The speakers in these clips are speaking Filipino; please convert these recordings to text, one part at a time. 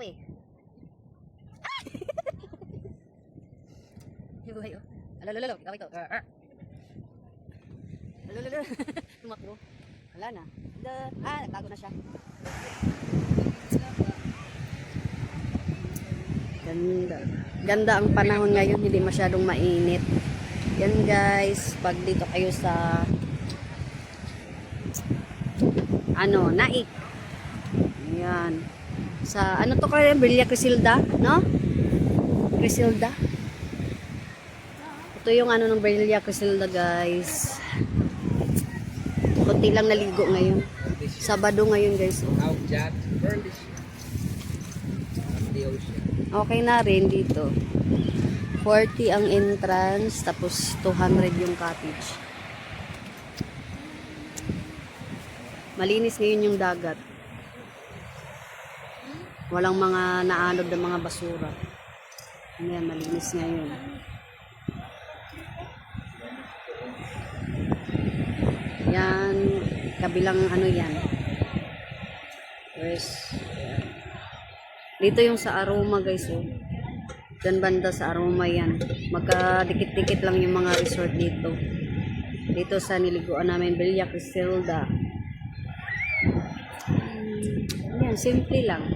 kami. Yung buhay oh. Alalala, kami to. Alalala. Tumakbo. Wala na. Nagtago na siya. Ganda. Ganda ang panahon ngayon, hindi masyadong mainit. Yan guys, pag dito kayo sa Naik. Ayan. Sa ano to kaya, Villa Crisilda, no? Crisilda. Ito yung ng Villa Crisilda guys. Kunti lang naligo ngayon. Sabado ngayon guys. Okay na rin dito. 40 ang entrance, tapos 200 yung cottage. Malinis ngayon yung dagat. Walang mga naanod na mga basura. Ayan, malinis ngayon. Yan, kabilang yan. Dito yung sa Aroma guys, oh. Diyan banda sa Aroma yan. Magkadikit-dikit lang yung mga resort dito. Dito sa niliguan namin, Villa Crisilda. Yan, simple lang.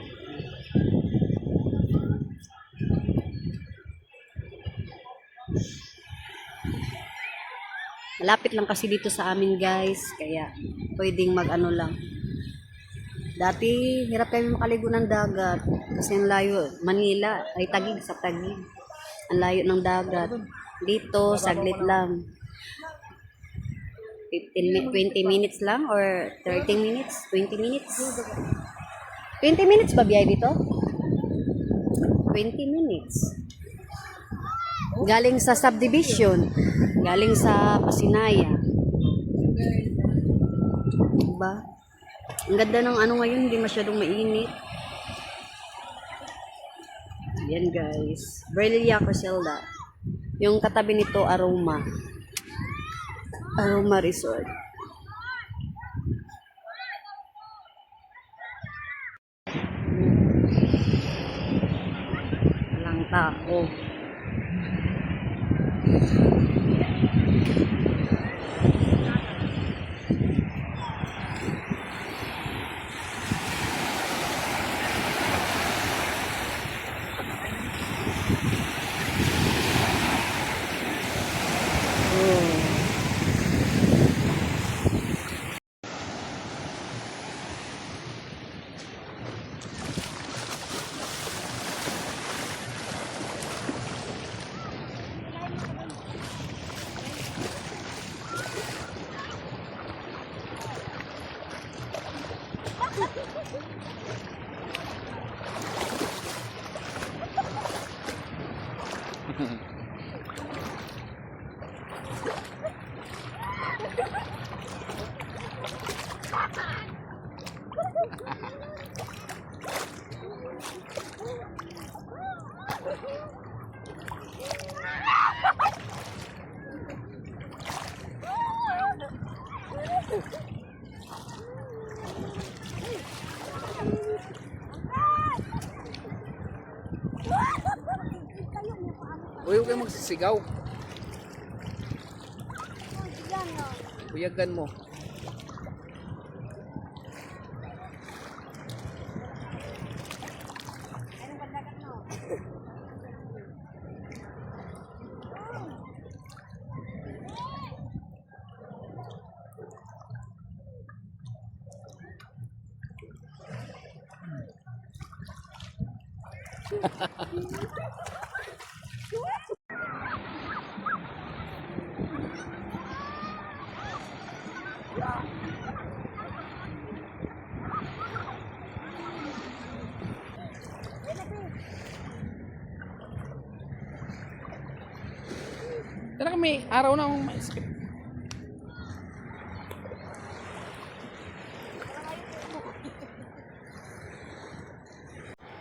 Malapit lang kasi dito sa amin guys, kaya pwedeng lang. Dati hirap kami makaligo ng dagat kasi ang layo. Manila ay Taguig, sa Taguig. Ang layo ng dagat. Dito saglit lang. 20 minutes lang or 30 minutes, 20 minutes. 20 minutes ba biyahe dito? 20 minutes. Galing sa subdivision, galing sa Pasinaya. Diba? Ang ganda ng ngayon, hindi masyadong mainit. Yan guys. Villa Crisilda. Yung katabi nito, Aroma. Aroma Resort. Walang tao. Uy, huwag kang magsisigaw. Kuyagan mo. Talaga may araw na akong ma-skip.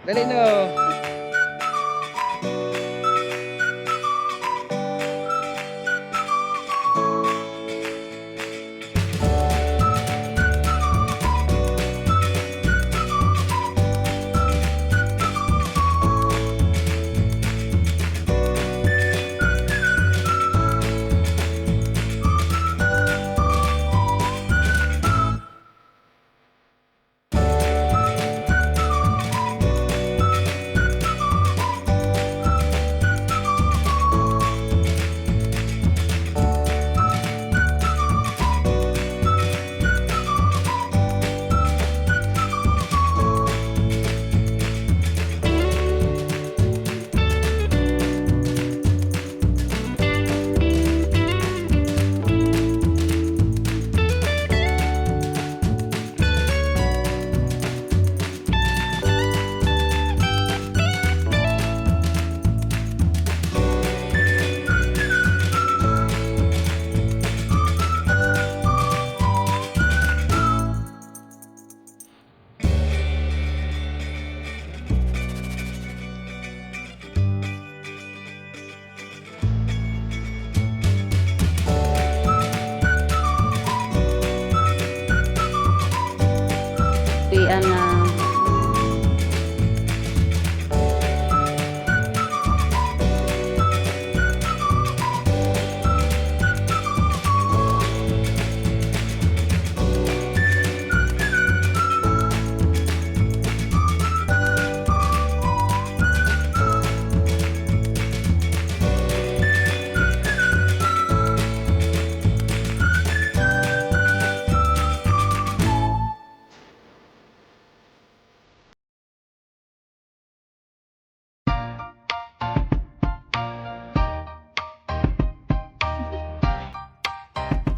Dali no.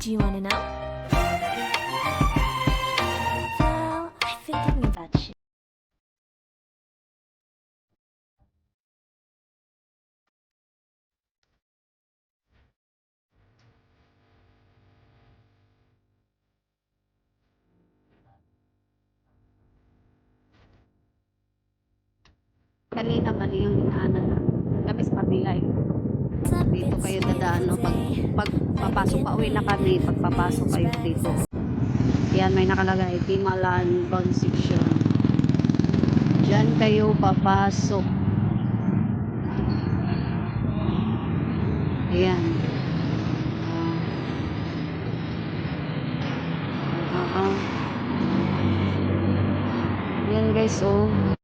Do you wanna know? Well, I've been thinking about you. Kanina ba yung inaanan kami sa kabila eh. Dito kayo dadaan, no? Pag papasok pa uwi na kami, pagpapasok kayo dito. Yan, may nakalagay, Timalan, Bond Section. Diyan kayo papasok. Ayan. Yan guys, oh.